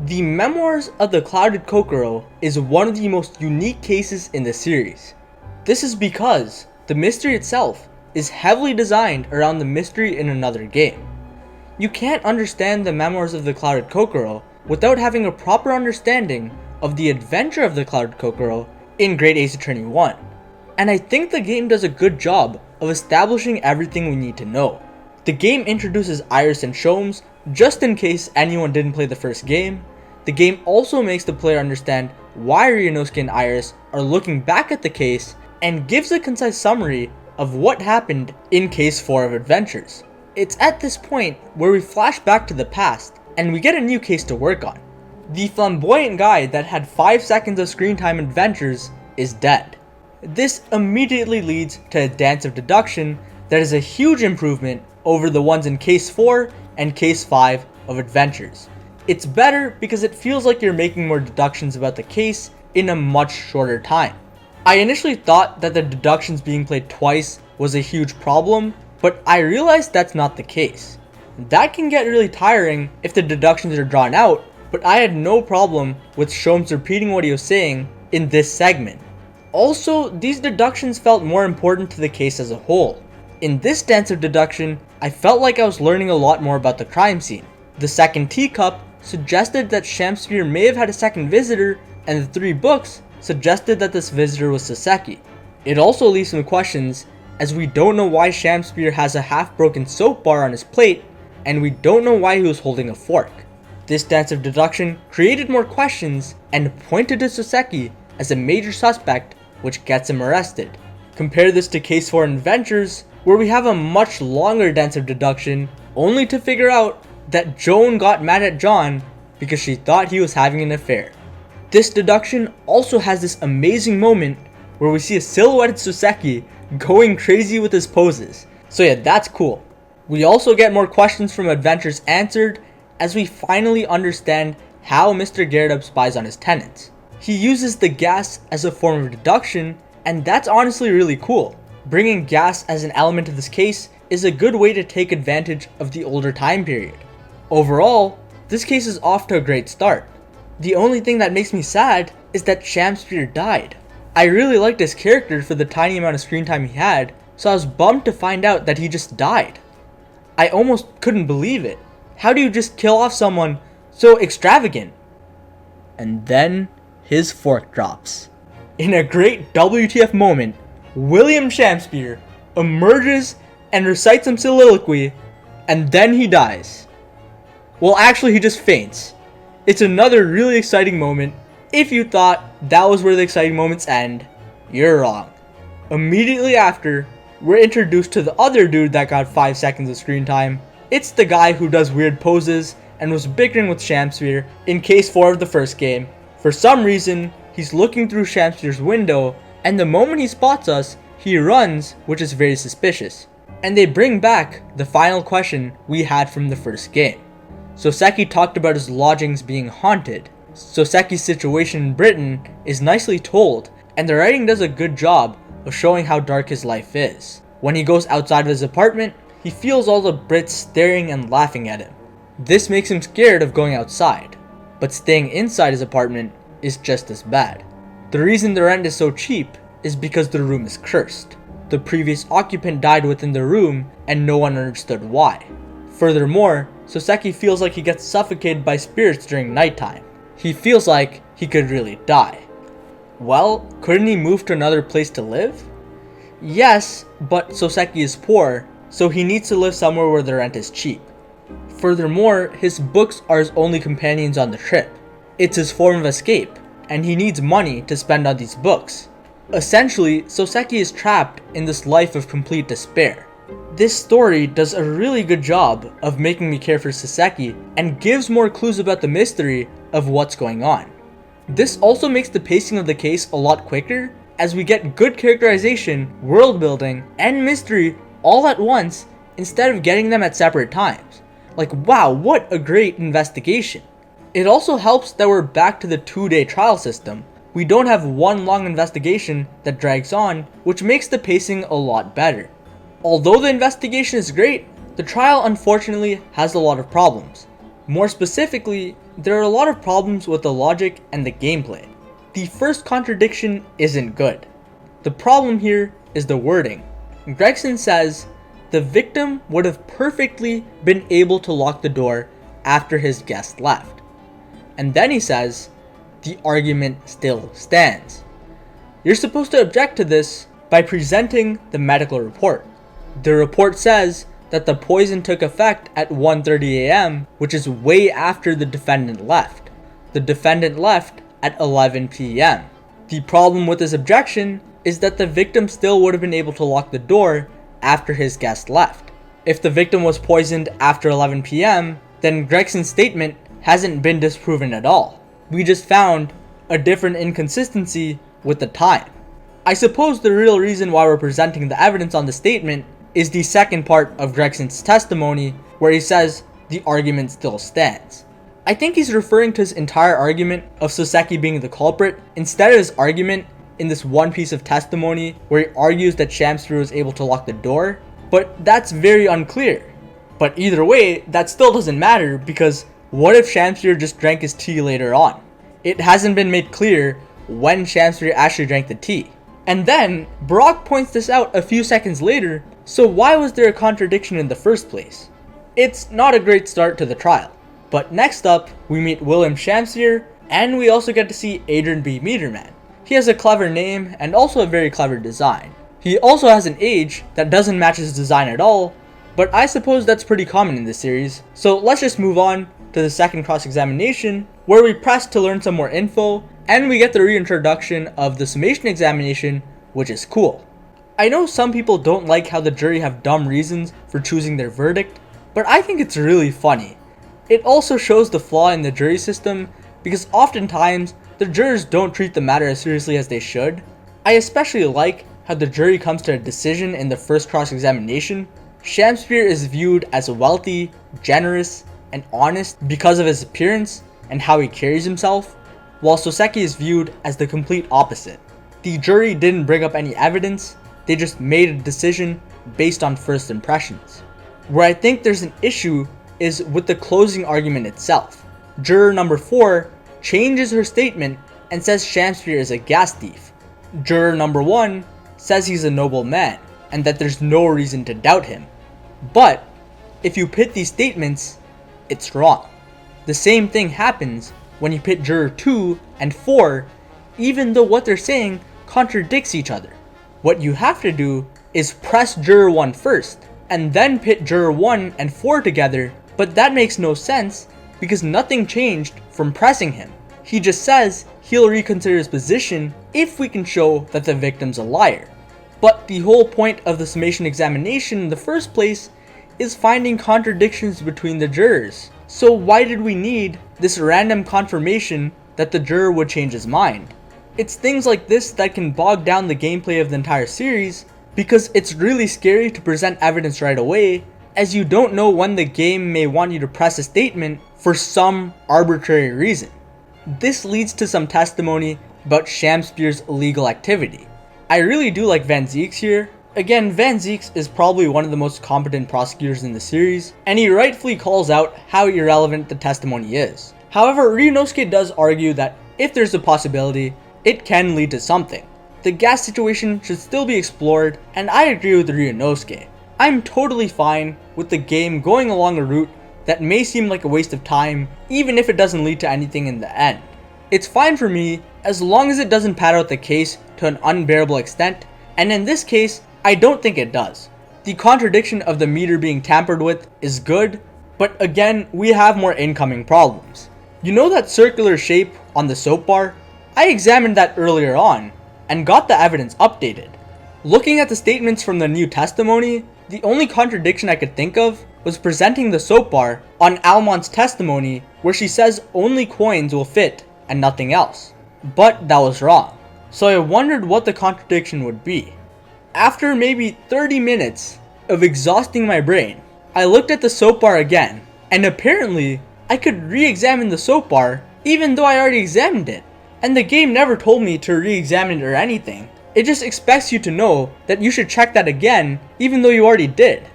The Memoirs of the Clouded Kokoro is one of the most unique cases in the series. This is because the mystery itself is heavily designed around the mystery in another game. You can't understand the Memoirs of the Clouded Kokoro without having a proper understanding of the adventure of the Clouded Kokoro in Great Ace Attorney 1. And I think the game does a good job of establishing everything we need to know. The game introduces Iris and Sholmes just in case anyone didn't play the first game. The game also makes the player understand why Ryunosuke and Iris are looking back at the case and gives a concise summary of what happened in Case 4 of Adventures. It's at this point where we flash back to the past and we get a new case to work on. The flamboyant guy that had 5 seconds of screen time in Adventures is dead. This immediately leads to a dance of deduction that is a huge improvement over the ones in Case 4 and Case 5 of Adventures. It's better because it feels like you're making more deductions about the case in a much shorter time. I initially thought that the deductions being played twice was a huge problem, but I realized that's not the case. That can get really tiring if the deductions are drawn out, but I had no problem with Sholmes repeating what he was saying in this segment. Also, these deductions felt more important to the case as a whole. In this dance of deduction, I felt like I was learning a lot more about the crime scene. The second teacup suggested that Shamsphere may have had a second visitor, and the 3 books suggested that this visitor was Soseki. It also leaves some questions, as we don't know why Shamsphere has a half-broken soap bar on his plate, and we don't know why he was holding a fork. This dance of deduction created more questions and pointed to Soseki as a major suspect, which gets him arrested. Compare this to Case 4 Adventures, where we have a much longer dance of deduction, only to figure out that Joan got mad at John because she thought he was having an affair. This deduction also has this amazing moment where we see a silhouetted Soseki going crazy with his poses. So yeah, that's cool. We also get more questions from Adventures answered as we finally understand how Mr. Garrett spies on his tenants. He uses the gas as a form of deduction, and that's honestly really cool. Bringing gas as an element to this case is a good way to take advantage of the older time period. Overall, this case is off to a great start. The only thing that makes me sad is that Shamsphere died. I really liked his character for the tiny amount of screen time he had, so I was bummed to find out that he just died. I almost couldn't believe it. How do you just kill off someone so extravagant? And then his fork drops. In a great WTF moment, William Shamsphere emerges and recites some soliloquy, and then he dies. Well, actually, he just faints. It's another really exciting moment. If you thought that was where the exciting moments end, you're wrong. Immediately after, we're introduced to the other dude that got 5 seconds of screen time. It's the guy who does weird poses and was bickering with Shamsphere in Case 4 of the first game. For some reason, he's looking through Shamsphere's window, and the moment he spots us, he runs, which is very suspicious. And they bring back the final question we had from the first game. Soseki talked about his lodgings being haunted. Soseki's situation in Britain is nicely told, and the writing does a good job of showing how dark his life is. When he goes outside of his apartment, he feels all the Brits staring and laughing at him. This makes him scared of going outside, but staying inside his apartment is just as bad. The reason the rent is so cheap is because the room is cursed. The previous occupant died within the room and no one understood why. Furthermore, Soseki feels like he gets suffocated by spirits during nighttime. He feels like he could really die. Well, couldn't he move to another place to live? Yes, but Soseki is poor, so he needs to live somewhere where the rent is cheap. Furthermore, his books are his only companions on the trip. It's his form of escape, and he needs money to spend on these books. Essentially, Soseki is trapped in this life of complete despair. This story does a really good job of making me care for Soseki and gives more clues about the mystery of what's going on. This also makes the pacing of the case a lot quicker, as we get good characterization, world building, and mystery all at once instead of getting them at separate times. Like, wow, what a great investigation. It also helps that we're back to the 2-day trial system. We don't have one long investigation that drags on, which makes the pacing a lot better. Although the investigation is great, the trial unfortunately has a lot of problems. More specifically, there are a lot of problems with the logic and the gameplay. The first contradiction isn't good. The problem here is the wording. Gregson says, the victim would have perfectly been able to lock the door after his guest left. And then he says, the argument still stands. You're supposed to object to this by presenting the medical report. The report says that the poison took effect at 1:30 a.m., which is way after the defendant left. The defendant left at 11 p.m. The problem with this objection is that the victim still would have been able to lock the door after his guest left. If the victim was poisoned after 11 p.m., then Gregson's statement hasn't been disproven at all. We just found a different inconsistency with the time. I suppose the real reason why we're presenting the evidence on the statement is the second part of Gregson's testimony, where he says the argument still stands. I think he's referring to his entire argument of Soseki being the culprit instead of his argument in this one piece of testimony where he argues that Shamspear was able to lock the door, but that's very unclear. But either way, that still doesn't matter, because what if Shamspear just drank his tea later on? It hasn't been made clear when Shamspear actually drank the tea. And then, Brock points this out a few seconds later, so why was there a contradiction in the first place? It's not a great start to the trial. But next up, we meet William Shamspear, and we also get to see Adrian B. Meterman. He has a clever name and also a very clever design. He also has an age that doesn't match his design at all, but I suppose that's pretty common in this series. So let's just move on to the second cross-examination, where we press to learn some more info, and we get the reintroduction of the summation examination, which is cool. I know some people don't like how the jury have dumb reasons for choosing their verdict, but I think it's really funny. It also shows the flaw in the jury system, because oftentimes the jurors don't treat the matter as seriously as they should. I especially like how the jury comes to a decision in the first cross-examination. Shamspear is viewed as wealthy, generous, and honest because of his appearance and how he carries himself, while Soseki is viewed as the complete opposite. The jury didn't bring up any evidence, they just made a decision based on first impressions. Where I think there's an issue is with the closing argument itself. Juror number 4 changes her statement and says Shamspear is a gas thief. Juror number 1 says he's a noble man and that there's no reason to doubt him. But if you pit these statements, it's wrong. The same thing happens when you pit juror 2 and 4, even though what they're saying contradicts each other. What you have to do is press juror 1 first, and then pit juror 1 and 4 together, but that makes no sense because nothing changed from pressing him. He just says he'll reconsider his position if we can show that the victim's a liar. But the whole point of the summation examination in the first place is finding contradictions between the jurors. So why did we need this random confirmation that the juror would change his mind? It's things like this that can bog down the gameplay of the entire series, because it's really scary to present evidence right away, as you don't know when the game may want you to press a statement for some arbitrary reason. This leads to some testimony about Shamspear's illegal activity. I really do like Van Zieks here. Again, Van Zieks is probably one of the most competent prosecutors in the series, and he rightfully calls out how irrelevant the testimony is. However, Ryunosuke does argue that if there's a possibility, it can lead to something. The gas situation should still be explored, and I agree with Ryunosuke. I'm totally fine with the game going along a route that may seem like a waste of time, even if it doesn't lead to anything in the end. It's fine for me as long as it doesn't pad out the case to an unbearable extent, and in this case, I don't think it does. The contradiction of the meter being tampered with is good, but again, we have more incoming problems. You know that circular shape on the soap bar? I examined that earlier on, and got the evidence updated. Looking at the statements from the new testimony, the only contradiction I could think of was presenting the soap bar on Almont's testimony, where she says only coins will fit and nothing else. But that was wrong. So I wondered what the contradiction would be. After maybe 30 minutes of exhausting my brain, I looked at the soap bar again, and apparently I could re-examine the soap bar even though I already examined it. And the game never told me to re-examine it or anything. It just expects you to know that you should check that again even though you already did.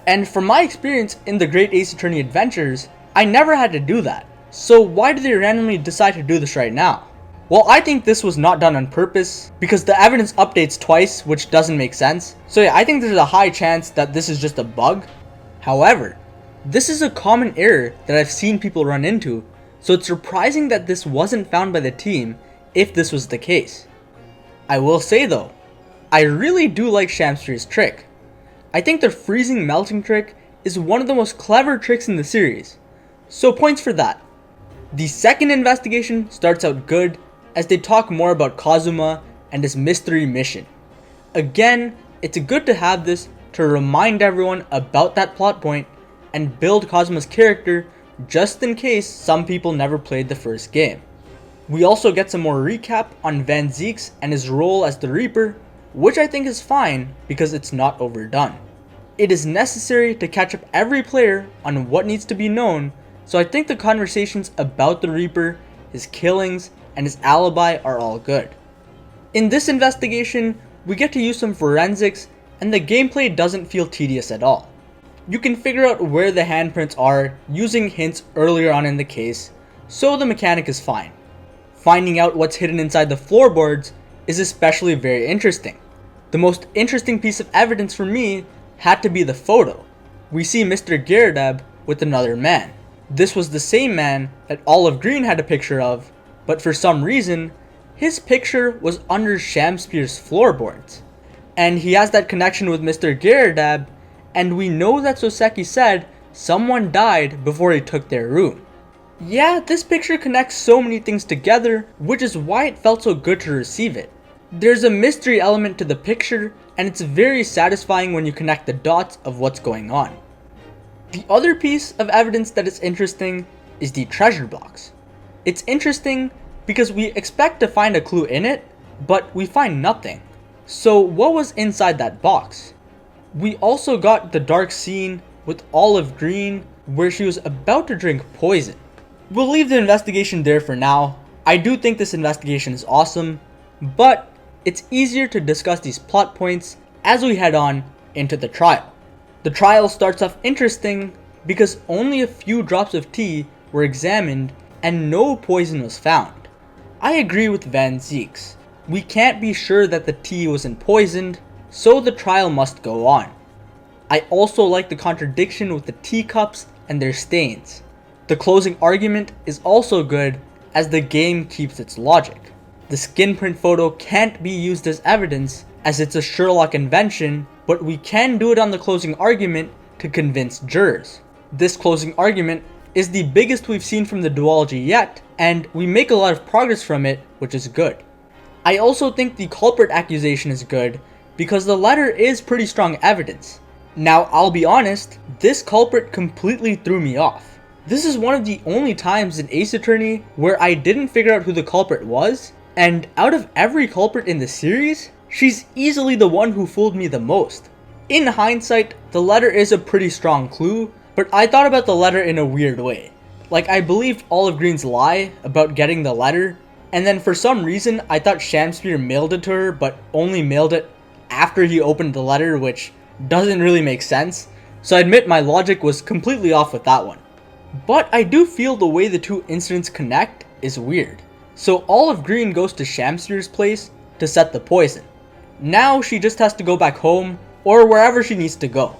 And from my experience in the Great Ace Attorney Adventures, I never had to do that. So why did they randomly decide to do this right now? Well, I think this was not done on purpose because the evidence updates twice, which doesn't make sense. So yeah, I think there's a high chance that this is just a bug. However, this is a common error that I've seen people run into, so it's surprising that this wasn't found by the team if this was the case. I will say though, I really do like Shamsphere's trick. I think the freezing melting trick is one of the most clever tricks in the series, so points for that. The second investigation starts out good as they talk more about Kazuma and his mystery mission. Again, it's good to have this to remind everyone about that plot point and build Kazuma's character just in case some people never played the first game. We also get some more recap on Van Zieks and his role as the Reaper, which I think is fine because it's not overdone. It is necessary to catch up every player on what needs to be known, so I think the conversations about the Reaper, his killings, and his alibi are all good. In this investigation, we get to use some forensics and the gameplay doesn't feel tedious at all. You can figure out where the handprints are using hints earlier on in the case, so the mechanic is fine. Finding out what's hidden inside the floorboards is especially very interesting. The most interesting piece of evidence for me had to be the photo. We see Mr. Gyardab with another man. This was the same man that Olive Green had a picture of, but for some reason, his picture was under Shamsphere's floorboards. And he has that connection with Mr. Gyardab, and we know that Soseki said someone died before he took their room. Yeah, this picture connects so many things together, which is why it felt so good to receive it. There's a mystery element to the picture, and it's very satisfying when you connect the dots of what's going on. The other piece of evidence that is interesting is the treasure box. It's interesting because we expect to find a clue in it, but we find nothing. So what was inside that box? We also got the dark scene with Olive Green where she was about to drink poison. We'll leave the investigation there for now. I do think this investigation is awesome, but it's easier to discuss these plot points as we head on into the trial. The trial starts off interesting because only a few drops of tea were examined and no poison was found. I agree with Van Zieks. We can't be sure that the tea wasn't poisoned, so the trial must go on. I also like the contradiction with the teacups and their stains. The closing argument is also good as the game keeps its logic. The skin print photo can't be used as evidence as it's a Sherlock invention, but we can do it on the closing argument to convince jurors. This closing argument is the biggest we've seen from the duology yet, and we make a lot of progress from it, which is good. I also think the culprit accusation is good because the letter is pretty strong evidence. Now, I'll be honest, this culprit completely threw me off. This is one of the only times in Ace Attorney where I didn't figure out who the culprit was, and out of every culprit in the series, she's easily the one who fooled me the most. In hindsight, the letter is a pretty strong clue, but I thought about the letter in a weird way. Like, I believed Olive Green's lie about getting the letter, and then for some reason I thought Shamsphere mailed it to her, but only mailed it after he opened the letter, which doesn't really make sense, so I admit my logic was completely off with that one. But I do feel the way the two incidents connect is weird. So Olive Green goes to Shamsphere's place to set the poison. Now she just has to go back home or wherever she needs to go.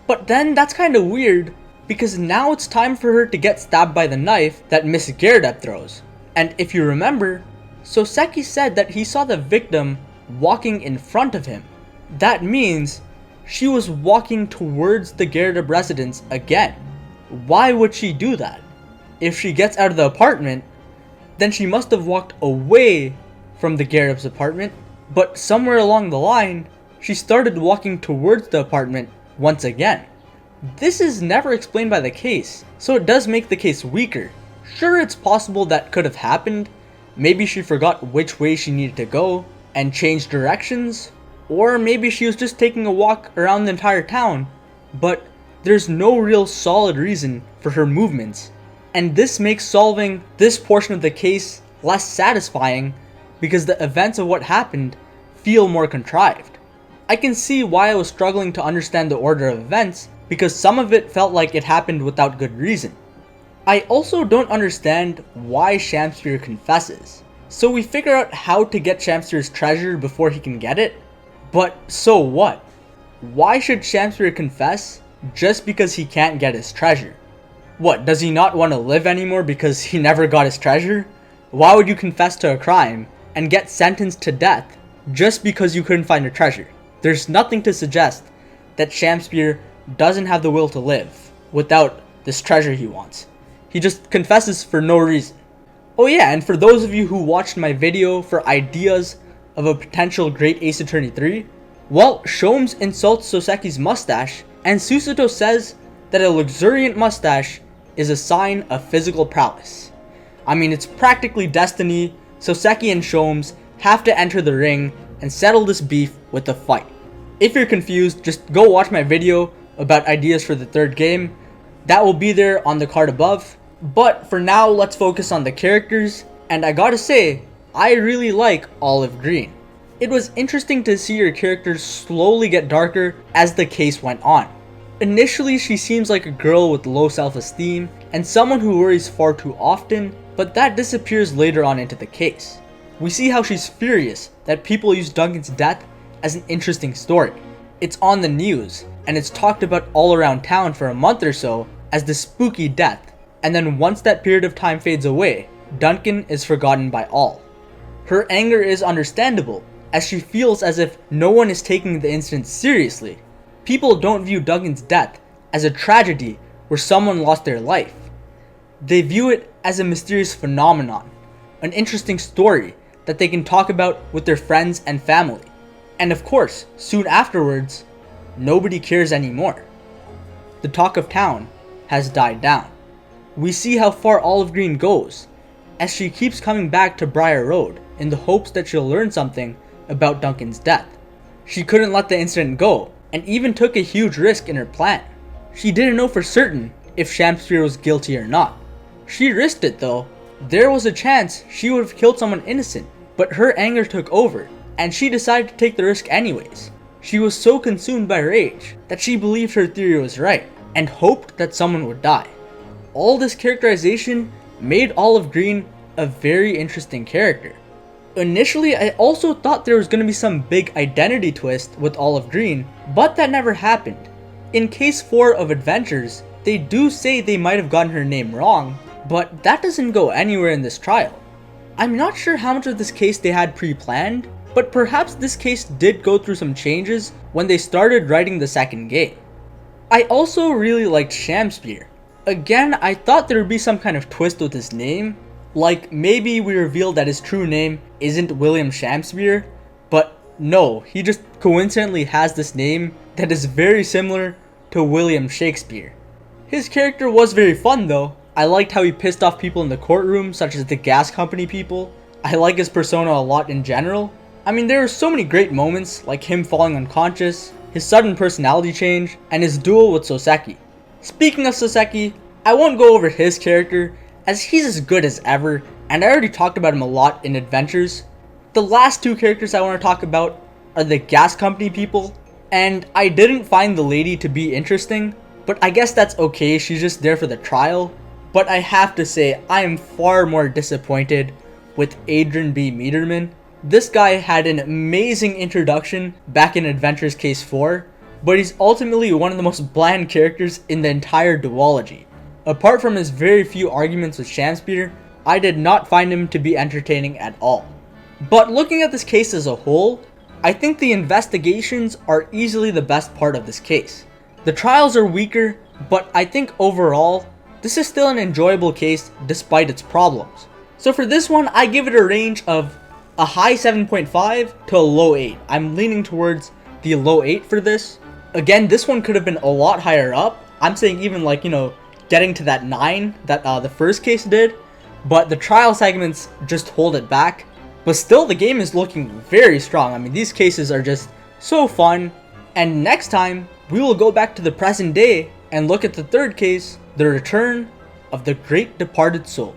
But then that's kind of weird because now it's time for her to get stabbed by the knife that Miss Gyardab throws. And if you remember, Soseki said that he saw the victim walking in front of him. That means she was walking towards the Gyardab residence again. Why would she do that? If she gets out of the apartment, then she must have walked away from the Gyardab's apartment, but somewhere along the line, she started walking towards the apartment once again. This is never explained by the case, so it does make the case weaker. Sure, it's possible that could have happened. Maybe she forgot which way she needed to go and changed directions, or maybe she was just taking a walk around the entire town, but there's no real solid reason for her movements, and this makes solving this portion of the case less satisfying because the events of what happened feel more contrived. I can see why I was struggling to understand the order of events because some of it felt like it happened without good reason. I also don't understand why Shamspear confesses. So we figure out how to get Shamspear's treasure before he can get it, but so what? Why should Shamspear confess just because he can't get his treasure? What, does he not want to live anymore because he never got his treasure? Why would you confess to a crime and get sentenced to death just because you couldn't find a treasure? There's nothing to suggest that Shamspear doesn't have the will to live without this treasure he wants. He just confesses for no reason. Oh yeah, and for those of you who watched my video for ideas of a potential great Ace Attorney 3, well, Sholmes insults Soseki's mustache, and Susato says that a luxuriant mustache is a sign of physical prowess. I mean, it's practically destiny. Soseki and Sholmes have to enter the ring and settle this beef with a fight. If you're confused, just go watch my video about ideas for the third game. That will be there on the card above. But for now, let's focus on the characters, and I gotta say, I really like Olive Green. It was interesting to see her character slowly get darker as the case went on. Initially, she seems like a girl with low self-esteem and someone who worries far too often, but that disappears later on into the case. We see how she's furious that people use Duncan's death as an interesting story. It's on the news, and it's talked about all around town for a month or so as the spooky death, and then once that period of time fades away, Duncan is forgotten by all. Her anger is understandable, as she feels as if no one is taking the incident seriously. People don't view Duncan's death as a tragedy where someone lost their life. They view it as a mysterious phenomenon, an interesting story that they can talk about with their friends and family. And of course, soon afterwards, nobody cares anymore. The talk of town has died down. We see how far Olive Green goes, as she keeps coming back to Briar Road in the hopes that she'll learn something about Duncan's death. She couldn't let the incident go, and even took a huge risk in her plan. She didn't know for certain if Shamspear was guilty or not. She risked it though. There was a chance she would have killed someone innocent, but her anger took over, and she decided to take the risk anyways. She was so consumed by rage that she believed her theory was right, and hoped that someone would die. All this characterization made Olive Green a very interesting character. Initially, I also thought there was going to be some big identity twist with Olive Green, but that never happened. In case 4 of Adventures, they do say they might have gotten her name wrong, but that doesn't go anywhere in this trial. I'm not sure how much of this case they had pre-planned, but perhaps this case did go through some changes when they started writing the second game. I also really liked Shamspear. Again, I thought there would be some kind of twist with his name, like maybe we revealed that his true name isn't William Shamspear, but no, he just coincidentally has this name that is very similar to William Shakespeare. His character was very fun though. I liked how he pissed off people in the courtroom, such as the gas company people. I like his persona a lot in general. I mean, there were so many great moments, like him falling unconscious, his sudden personality change, and his duel with Soseki. Speaking of Soseki, I won't go over his character, as he's as good as ever, and I already talked about him a lot in Adventures. The last 2 characters I want to talk about are the gas company people, and I didn't find the lady to be interesting, but I guess that's okay, she's just there for the trial. But I have to say, I am far more disappointed with Adrian B. Meterman. This guy had an amazing introduction back in Adventures Case 4, but he's ultimately one of the most bland characters in the entire duology. Apart from his very few arguments with Shamspear, I did not find him to be entertaining at all. But looking at this case as a whole, I think the investigations are easily the best part of this case. The trials are weaker, but I think overall, this is still an enjoyable case despite its problems. So for this one, I give it a range of a high 7.5 to a low 8. I'm leaning towards the low 8 for this. Again, this one could have been a lot higher up. I'm saying even like, getting to that 9 that the first case did. But the trial segments just hold it back. But still, the game is looking very strong. I mean, these cases are just so fun. And next time, we will go back to the present day and look at the third case, the return of the great departed soul.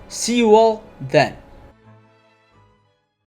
See you all then.